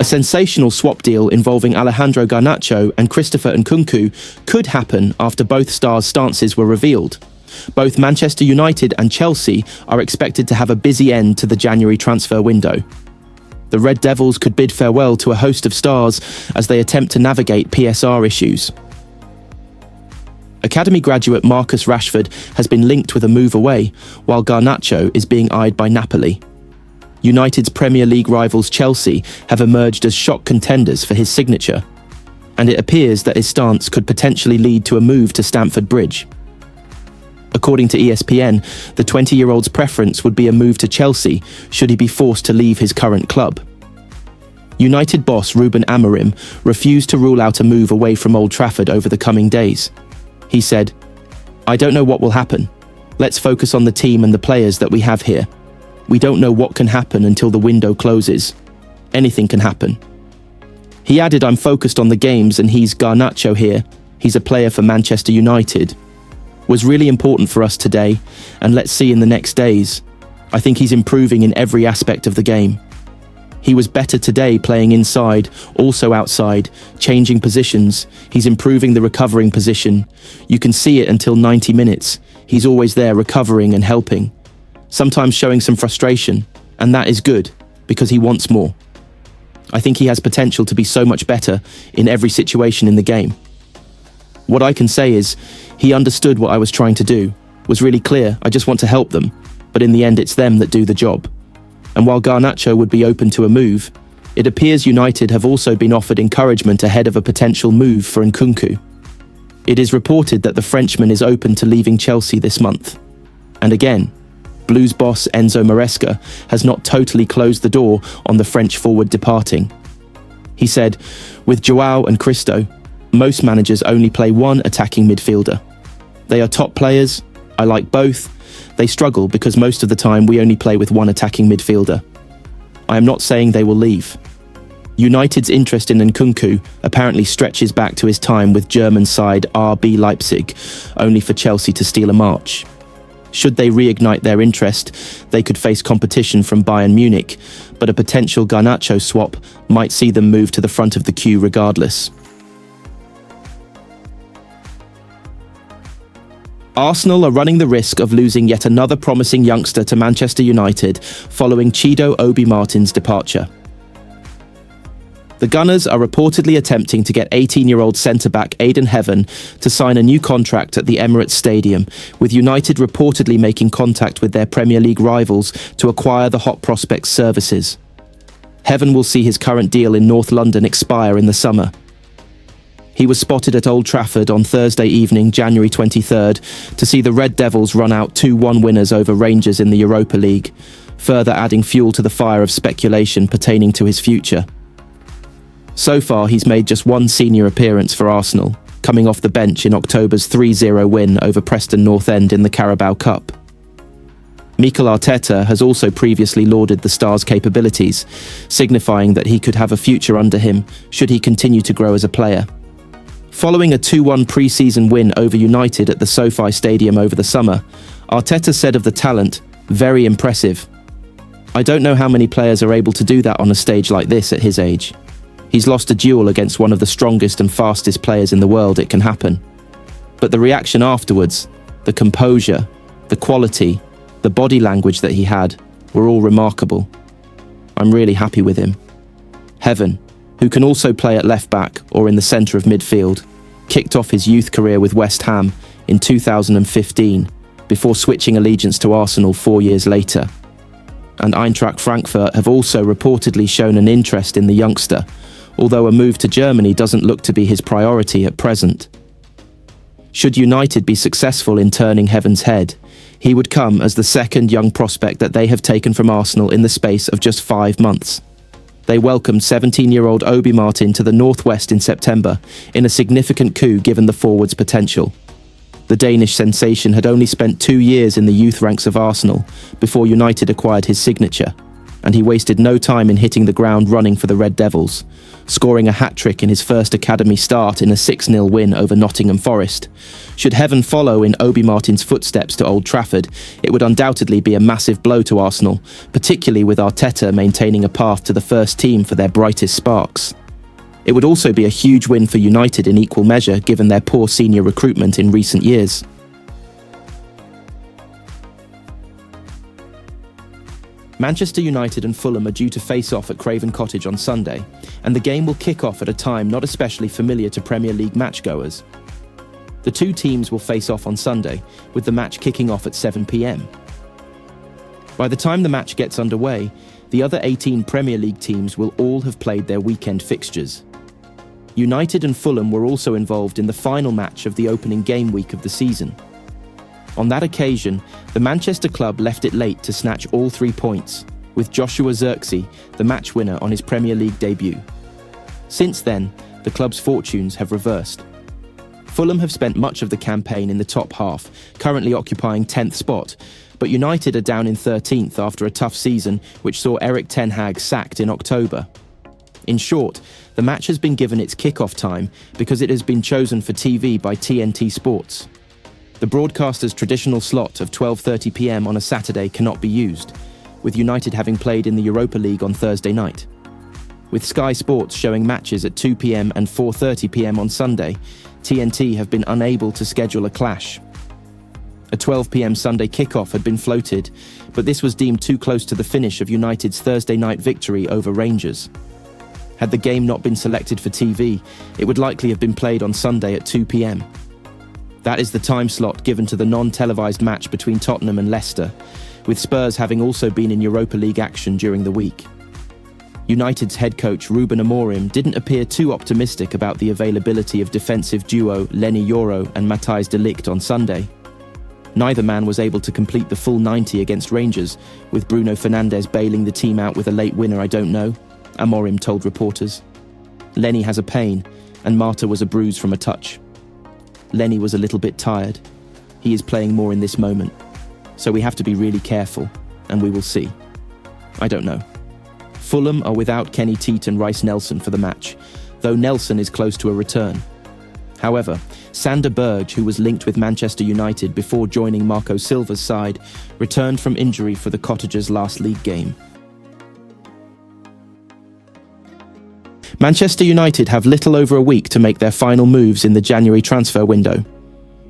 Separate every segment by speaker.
Speaker 1: A sensational swap deal involving Alejandro Garnacho and Christopher Nkunku could happen after both stars' stances were revealed. Both Manchester United and Chelsea are expected to have a busy end to the January transfer window. The Red Devils could bid farewell to a host of stars as they attempt to navigate PSR issues. Academy graduate Marcus Rashford has been linked with a move away, while Garnacho is being eyed by Napoli. United's Premier League rivals Chelsea have emerged as shock contenders for his signature, and it appears that his stance could potentially lead to a move to Stamford Bridge. According to ESPN, the 20-year-old's preference would be a move to Chelsea should he be forced to leave his current club. United boss Ruben Amorim refused to rule out a move away from Old Trafford over the coming days. He said, "I don't know what will happen. Let's focus on the team and the players that we have here. We don't know what can happen until the window closes. Anything can happen." He added, "I'm focused on the games and he's Garnacho here. He's a player for Manchester United. Was really important for us today, and let's see in the next days. I think he's improving in every aspect of the game. He was better today playing inside, also outside, changing positions. He's improving the recovering position. You can see it until 90 minutes. He's always there recovering and helping. Sometimes showing some frustration, and that is good, because he wants more. I think he has potential to be so much better in every situation in the game. What I can say is, he understood what I was trying to do, was really clear, I just want to help them, but in the end it's them that do the job. And while Garnacho would be open to a move, it appears United have also been offered encouragement ahead of a potential move for Nkunku. It is reported that the Frenchman is open to leaving Chelsea this month. And again, Blues boss Enzo Maresca has not totally closed the door on the French forward departing. He said, "With Joao and Christo, most managers only play one attacking midfielder. They are top players. I like both. They struggle because most of the time we only play with one attacking midfielder. I am not saying they will leave." United's interest in Nkunku apparently stretches back to his time with German side RB Leipzig, only for Chelsea to steal a march. Should they reignite their interest, they could face competition from Bayern Munich, but a potential Garnacho swap might see them move to the front of the queue regardless. Arsenal are running the risk of losing yet another promising youngster to Manchester United following Chido Obi Martin's departure. The Gunners are reportedly attempting to get 18-year-old centre-back Aiden Heaven to sign a new contract at the Emirates Stadium, with United reportedly making contact with their Premier League rivals to acquire the hot prospect's services. Heaven will see his current deal in North London expire in the summer. He was spotted at Old Trafford on Thursday evening, January 23rd, to see the Red Devils run out 2-1 winners over Rangers in the Europa League, further adding fuel to the fire of speculation pertaining to his future. So far, he's made just one senior appearance for Arsenal, coming off the bench in October's 3-0 win over Preston North End in the Carabao Cup. Mikel Arteta has also previously lauded the star's capabilities, signifying that he could have a future under him should he continue to grow as a player. Following a 2-1 pre-season win over United at the SoFi Stadium over the summer, Arteta said of the talent, "Very impressive. I don't know how many players are able to do that on a stage like this at his age. He's lost a duel against one of the strongest and fastest players in the world, it can happen. But the reaction afterwards, the composure, the quality, the body language that he had, were all remarkable. I'm really happy with him." Heaven, who can also play at left-back or in the centre of midfield, kicked off his youth career with West Ham in 2015, before switching allegiance to Arsenal 4 years later. And Eintracht Frankfurt have also reportedly shown an interest in the youngster, although a move to Germany doesn't look to be his priority at present. Should United be successful in turning Heaven's head, he would come as the second young prospect that they have taken from Arsenal in the space of just 5 months. They welcomed 17-year-old Obi Martin to the Northwest in September, in a significant coup given the forward's potential. The Danish sensation had only spent 2 years in the youth ranks of Arsenal before United acquired his signature, and he wasted no time in hitting the ground running for the Red Devils, scoring a hat-trick in his first academy start in a 6-0 win over Nottingham Forest. Should Heaven follow in Obi Martin's footsteps to Old Trafford, it would undoubtedly be a massive blow to Arsenal, particularly with Arteta maintaining a path to the first team for their brightest sparks. It would also be a huge win for United in equal measure, given their poor senior recruitment in recent years. Manchester United and Fulham are due to face off at Craven Cottage on Sunday, and the game will kick off at a time not especially familiar to Premier League matchgoers. The two teams will face off on Sunday, with the match kicking off at 7 p.m. By the time the match gets underway, the other 18 Premier League teams will all have played their weekend fixtures. United and Fulham were also involved in the final match of the opening game week of the season. On that occasion, the Manchester club left it late to snatch all 3 points, with Joshua Zirkzee the match winner on his Premier League debut. Since then, the club's fortunes have reversed. Fulham have spent much of the campaign in the top half, currently occupying 10th spot, but United are down in 13th after a tough season which saw Erik Ten Hag sacked in October. In short, the match has been given its kick-off time because it has been chosen for TV by TNT Sports. The broadcaster's traditional slot of 12:30 p.m. on a Saturday cannot be used, with United having played in the Europa League on Thursday night. With Sky Sports showing matches at 2 p.m. and 4:30 p.m. on Sunday, TNT have been unable to schedule a clash. A 12 p.m. Sunday kickoff had been floated, but this was deemed too close to the finish of United's Thursday night victory over Rangers. Had the game not been selected for TV, it would likely have been played on Sunday at 2 p.m. That is the time slot given to the non-televised match between Tottenham and Leicester, with Spurs having also been in Europa League action during the week. United's head coach Ruben Amorim didn't appear too optimistic about the availability of defensive duo Lenny Yoro and Matthijs de Ligt on Sunday. Neither man was able to complete the full 90 against Rangers, with Bruno Fernandes bailing the team out with a late winner I don't know, Amorim told reporters. Lenny has a pain, and Marta was a bruise from a touch. Lenny was a little bit tired. He is playing more in this moment, so we have to be really careful, and we will see. I don't know. Fulham are without Kenny Teat and Rice Nelson for the match, though Nelson is close to a return. However, Sander Berge, who was linked with Manchester United before joining Marco Silva's side, returned from injury for the Cottagers' last league game. Manchester United have little over a week to make their final moves in the January transfer window.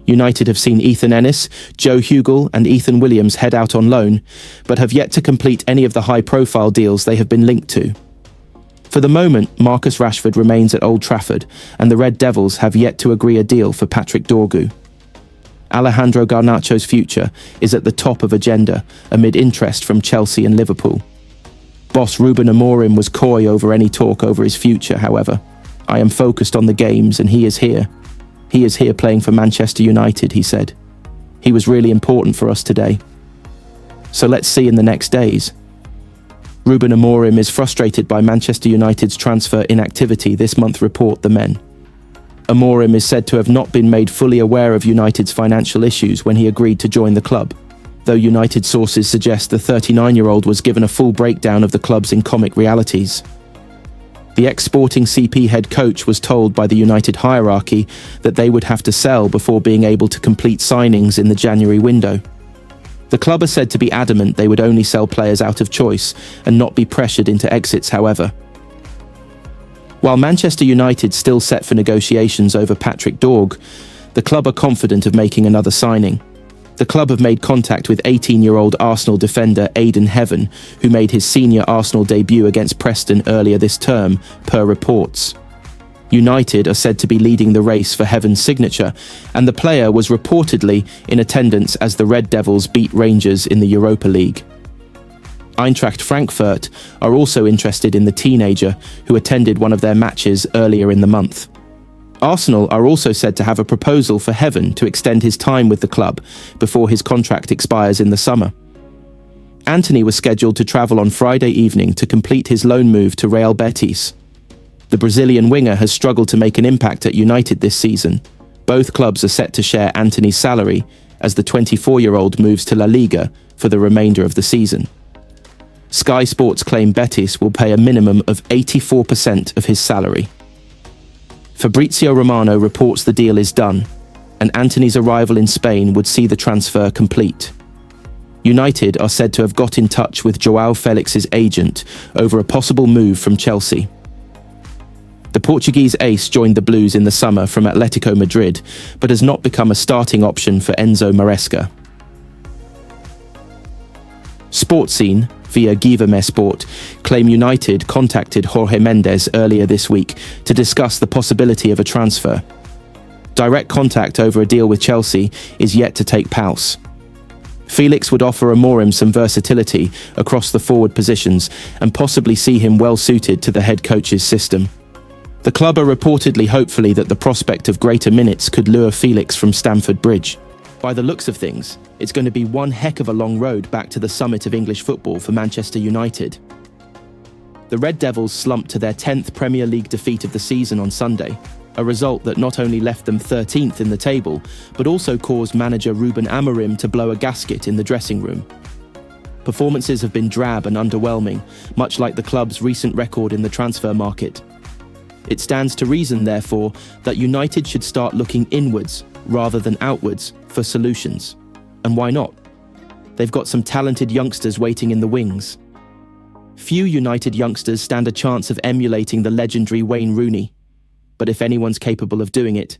Speaker 1: United have seen Ethan Ennis, Joe Hugill and Ethan Williams head out on loan, but have yet to complete any of the high-profile deals they have been linked to. For the moment, Marcus Rashford remains at Old Trafford, and the Red Devils have yet to agree a deal for Patrick Dorgu. Alejandro Garnacho's future is at the top of agenda, amid interest from Chelsea and Liverpool. Boss Ruben Amorim was coy over any talk over his future, however. I am focused on the games and he is here. He is here playing for Manchester United, he said. He was really important for us today. So let's see in the next days. Ruben Amorim is frustrated by Manchester United's transfer inactivity this month, report the Men. Amorim is said to have not been made fully aware of United's financial issues when he agreed to join the club, though United sources suggest the 39-year-old was given a full breakdown of the club's incomic realities. The ex-Sporting CP head coach was told by the United hierarchy that they would have to sell before being able to complete signings in the January window. The club are said to be adamant they would only sell players out of choice and not be pressured into exits, however. While Manchester United still set for negotiations over Patrick Dorgu, the club are confident of making another signing. The club have made contact with 18-year-old Arsenal defender Aiden Heaven, who made his senior Arsenal debut against Preston earlier this term, per reports. United are said to be leading the race for Heaven's signature, and the player was reportedly in attendance as the Red Devils beat Rangers in the Europa League. Eintracht Frankfurt are also interested in the teenager who attended one of their matches earlier in the month. Arsenal are also said to have a proposal for Heaven to extend his time with the club before his contract expires in the summer. Antony was scheduled to travel on Friday evening to complete his loan move to Real Betis. The Brazilian winger has struggled to make an impact at United this season. Both clubs are set to share Antony's salary as the 24-year-old moves to La Liga for the remainder of the season. Sky Sports claim Betis will pay a minimum of 84% of his salary. Fabrizio Romano reports the deal is done, and Antony's arrival in Spain would see the transfer complete. United are said to have got in touch with João Felix's agent over a possible move from Chelsea. The Portuguese ace joined the Blues in the summer from Atletico Madrid, but has not become a starting option for Enzo Maresca. Sports Scene, via Giva Sport, claim United contacted Jorge Mendes earlier this week to discuss the possibility of a transfer. Direct contact over a deal with Chelsea is yet to take pulse. Felix would offer Amorim some versatility across the forward positions and possibly see him well suited to the head coach's system. The club are reportedly hopeful that the prospect of greater minutes could lure Felix from Stamford Bridge. By the looks of things, it's going to be one heck of a long road back to the summit of English football for Manchester United. The Red Devils slumped to their 10th Premier League defeat of the season on Sunday, a result that not only left them 13th in the table, but also caused manager Ruben Amorim to blow a gasket in the dressing room. Performances have been drab and underwhelming, much like the club's recent record in the transfer market. It stands to reason, therefore, that United should start looking inwards rather than outwards for solutions. And why not? They've got some talented youngsters waiting in the wings. Few United youngsters stand a chance of emulating the legendary Wayne Rooney. But if anyone's capable of doing it,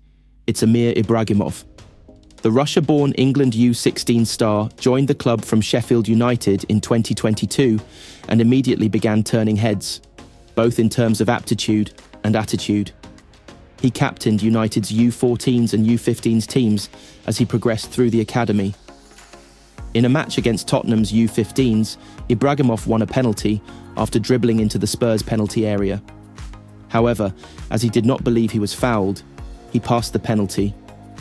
Speaker 1: it's Amir Ibrahimov. The Russia-born England U16 star joined the club from Sheffield United in 2022 and immediately began turning heads, both in terms of aptitude and attitude. He captained United's U14s and U15s teams as he progressed through the academy. In a match against Tottenham's U15s, Ibrahimov won a penalty after dribbling into the Spurs penalty area. However, as he did not believe he was fouled, he passed the penalty,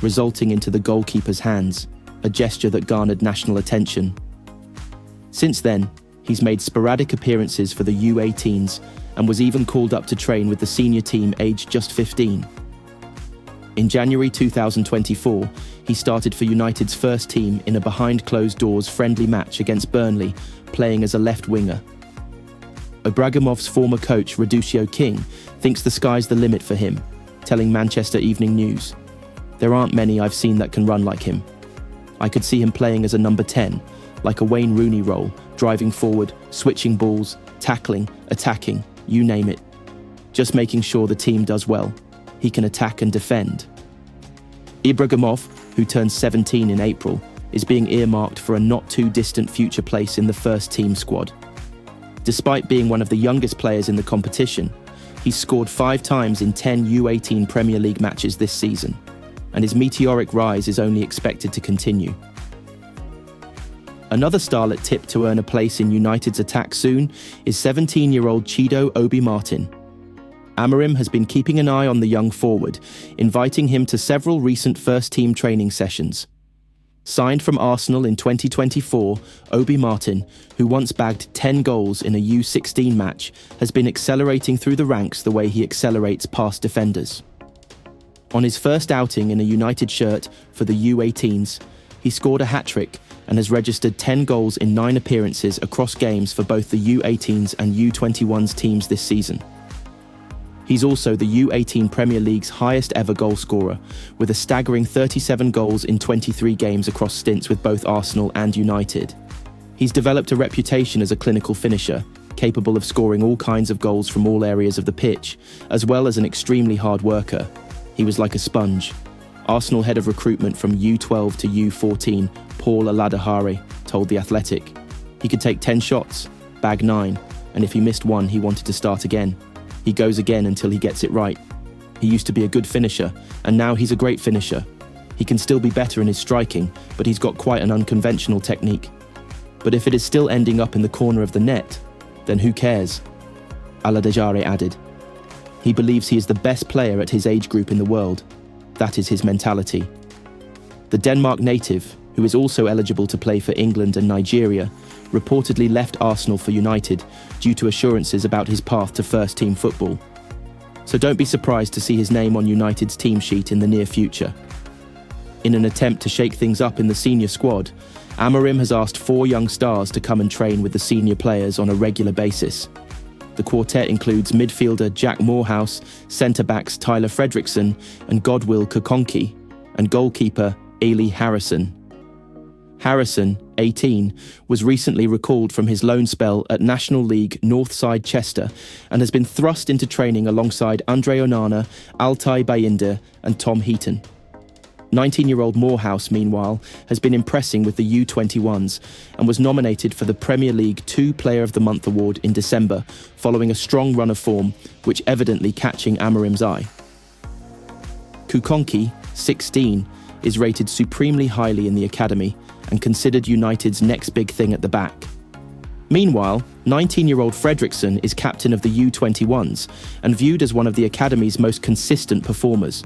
Speaker 1: resulting into the goalkeeper's hands, a gesture that garnered national attention. Since then, he's made sporadic appearances for the U18s and was even called up to train with the senior team aged just 15. In January 2024, he started for United's first team in a behind-closed-doors friendly match against Burnley, playing as a left winger. Ibrahimov's former coach, Raduccio King, thinks the sky's the limit for him, telling Manchester Evening News, "There aren't many I've seen that can run like him. I could see him playing as a number 10, like a Wayne Rooney role, driving forward, switching balls, tackling, attacking, you name it. Just making sure the team does well. He can attack and defend." Ibrahimov, who turns 17 in April, is being earmarked for a not-too-distant future place in the first-team squad. Despite being one of the youngest players in the competition, he's scored 5 times in 10 U18 Premier League matches this season, and his meteoric rise is only expected to continue. Another starlet tipped to earn a place in United's attack soon is 17-year-old Chido Obi Martin. Amorim has been keeping an eye on the young forward, inviting him to several recent first-team training sessions. Signed from Arsenal in 2024, Obi Martin, who once bagged 10 goals in a U16 match, has been accelerating through the ranks the way he accelerates past defenders. On his first outing in a United shirt for the U18s, he scored a hat-trick and has registered 10 goals in 9 appearances across games for both the U18s and U21s teams this season. He's also the U18 Premier League's highest ever goal scorer, with a staggering 37 goals in 23 games across stints with both Arsenal and United. He's developed a reputation as a clinical finisher, capable of scoring all kinds of goals from all areas of the pitch, as well as an extremely hard worker. He was like a sponge. Arsenal head of recruitment from U12 to U14, Paul Aladahari, told The Athletic. He could take 10 shots, bag 9, and if he missed one, he wanted to start again. He goes again until he gets it right. He used to be a good finisher, and now he's a great finisher. He can still be better in his striking, but he's got quite an unconventional technique. But if it is still ending up in the corner of the net, then who cares? Aladahari added. He believes he is the best player at his age group in the world. That is his mentality. The Denmark native, who is also eligible to play for England and Nigeria, reportedly left Arsenal for United due to assurances about his path to first-team football. So don't be surprised to see his name on United's team sheet in the near future. In an attempt to shake things up in the senior squad, Amorim has asked 4 young stars to come and train with the senior players on a regular basis. The quartet includes midfielder Jack Moorhouse, centre-backs Tyler Fredrickson and Godwill Kokonki, and goalkeeper Ely Harrison. Harrison, 18, was recently recalled from his loan spell at National League Northside Chester and has been thrust into training alongside Andre Onana, Altay Bayindir and Tom Heaton. 19-year-old Moorhouse, meanwhile, has been impressing with the U21s and was nominated for the Premier League 2 Player of the Month award in December, following a strong run of form, which evidently catching Amorim's eye. Kokonki, 16, is rated supremely highly in the academy and considered United's next big thing at the back. Meanwhile, 19-year-old Fredrickson is captain of the U21s and viewed as one of the academy's most consistent performers.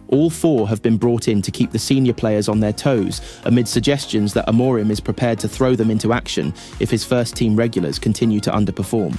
Speaker 1: All 4 have been brought in to keep the senior players on their toes amid suggestions that Amorim is prepared to throw them into action if his first-team regulars continue to underperform.